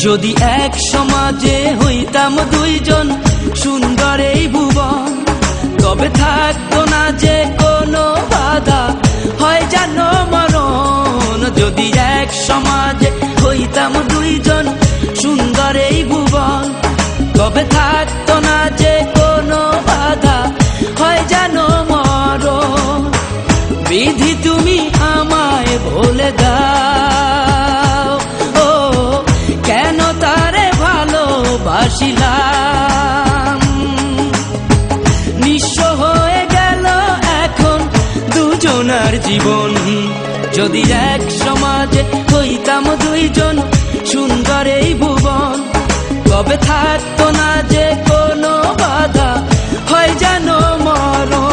যদি এক সমাজে হইতাম দুইজন সুন্দর এই ভুবন, তবে থাকতো না যে কোনো বাধা, হয় যেন মরণ। যদি এক সমাজে হইতাম দুইজন সুন্দর এই ভুবন, তবে থাকতো না যে কোনো বাধা, হয় যেন মরণ। বিধি তুমি আমায় বলে দাও, ও কেন তারে ভালোবাসিলাম। নিঃস্ব হয়ে গেল এখন দুজনার জীবন। যদি এক সমাজে হইতাম দুইজন সুন্দর এই ভুবন, তবে থাকতো না যে কোনো বাধা, হয় যেন মরণ।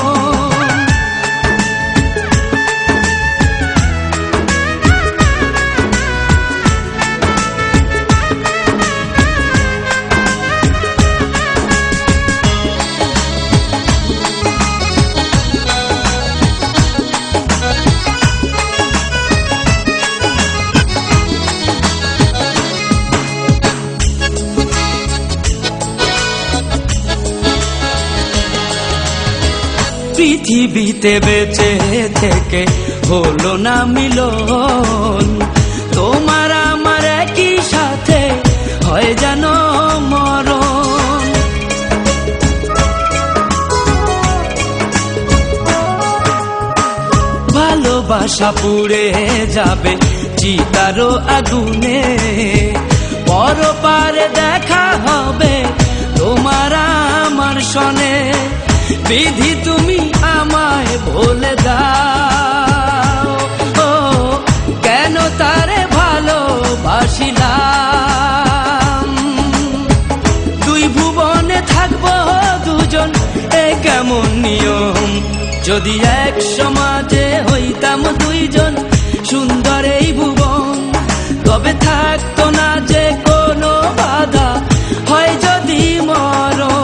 পৃথিবীতে বেঁচে থেকে হলো না মিলন, তোমার আমার একই সাথে হয় যেন মরণ। ভালোবাসা পুড়ে যাবে চিতারও আগুনে, পরপারে দেখা হবে তোমার আমার সনে। বিধি তুমি আমায় বলে দাও, ও কেন তারে ভালোবাসিলাম। দুই ভুবনে থাকবো দুজন, এ কেমন নিয়ম। যদি এক সমাজে হইতাম দুইজন সুন্দর এই ভুবন, তবে থাকতো না যে কোনো বাধা, হয় যদি মরণ।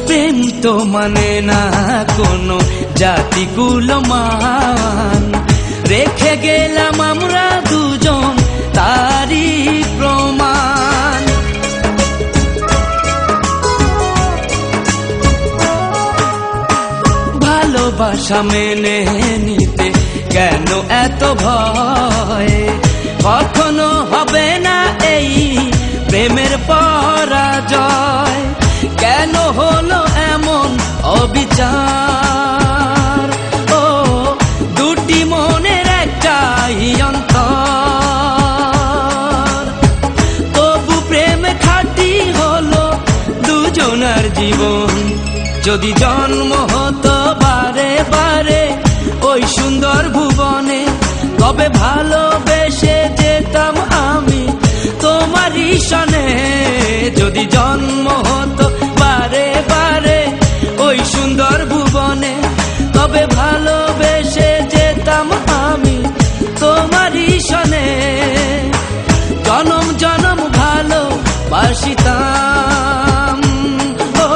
প্রেম তো মানে না কোনো জাতিগুলো মান, রেখে গেলাম আমরা দুজন তারই প্রমাণ। ভালোবাসা মেনে নিতে কেন এত ভয়, কখনো হবে না এই প্রেমের পরাজয়। কেন হলো এমন অবিচার, ও দুটি মনের একটাই অন্তর। তবু প্রেম খাঁটি হলো দুজনার জীবন। যদি জন্ম হতো বারে বারে ওই সুন্দর ভুবনে, তবে ভালোবেসে যেতাম আমি তোমারই সনে। যদি জন্ম হতো বারে বারে ওই সুন্দর ভুবনে, তবে ভালোবেসে যেতাম আমি তোমারই সনে। জনম জনম ভালোবাসিতাম, ও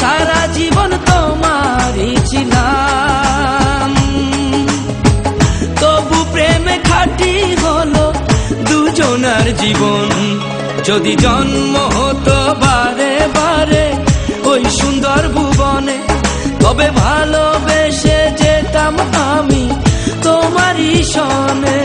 সারা জীবন তোমারই ছিলাম। তবু প্রেমে খাঁটি হলো দুজনার জীবন। যদি জন্ম হতো বারে বারে ওই সুন্দর ভুবনে, তবে ভালোবেসে যেতাম আমি তোমারই সনে।